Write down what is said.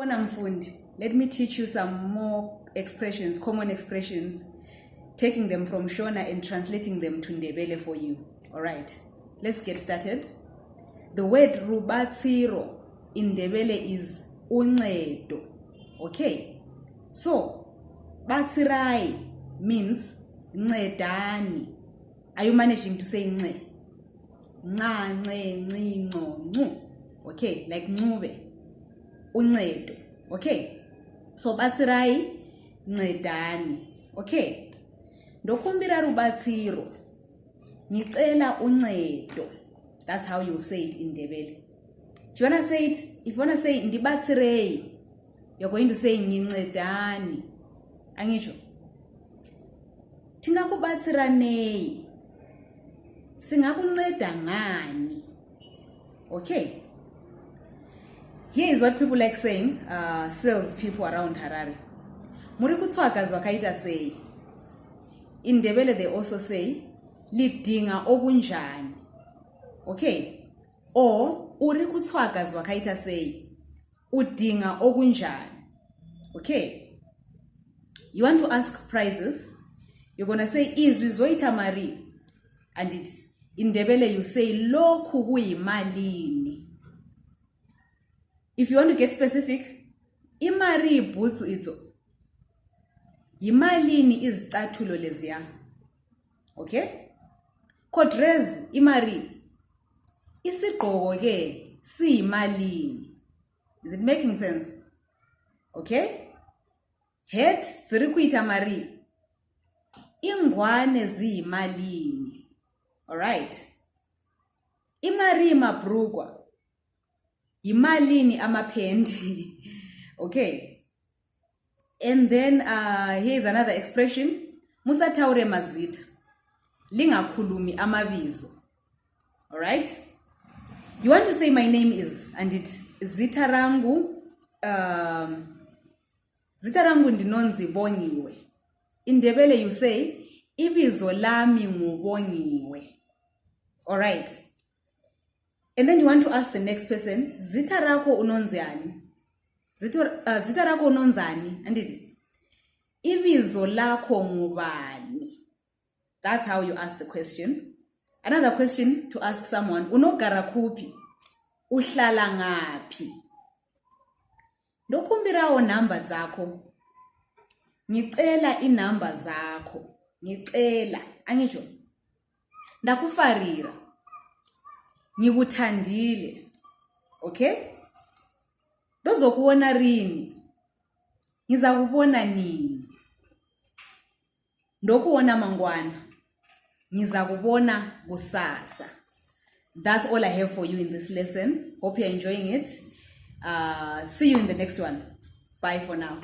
Let me teach you some more expressions, common expressions, taking them from Shona and translating them to Ndebele for you. All right, let's get started. The word rubatsiro in Ndebele is uncedo. Okay, so batsirai means ncedani. Are you managing to say nce? Nca, nce, nci, nco, ncu. Okay, like ncube. Uncedo. Okay, so batsirai ncedani. Okay, ndokumbira rubatsiro ngicela uncedo. That's how you say it in Ndebele. If you wanna say ndibatsirei, you're going to say ngincedani. Angisho tingakubatsiranei, singakunceda ngani. Okay, here is what people like saying, sales people around Harare. Muri kutswaka zwakaita say. In Ndebele they also say lidinga okunjani. Okay, or uri kutswaka zwakaita say udinga okunjani. Okay, you want to ask prices, you're gonna say izwi zoita mari, and it in Ndebele you say lokhu kuyimalini. If you want to get specific, imari ibhutsu itso yimalini izicathulo leziya. Okay, kodrez imari isigqoko ke siyimalini. Is it making sense? Okay, het ziri kuita mari, ingwane ziyimalini. All right, imari mabrukwa yimalini amapendi. Okay, and then here's another expression, musataure mazita lingakhulumi amabizo. All right, you want to say my name is, and it zita rangu ndinonzi Bongiwe. In Ndebele you say ibizo lami ngubongiwe. All right, and then you want to ask the next person, zita rako unonziani? Zita rako unonzani? And it ibizo lako ngubani? That's how you ask the question. Another question to ask someone, unogara kuphi? Uhlala ngaphi? Ndokumbirawo number zakho. Ngicela inumber zakho. Ngicela, angisho. Ndakufarira. Ngikuthandile. Okay? Ndozokuona rini? Ngizakubona nini? Ndokuona mangwana. Ngizakubona kusasa. That's all I have for you in this lesson. Hope you're enjoying it. See you in the next one. Bye for now.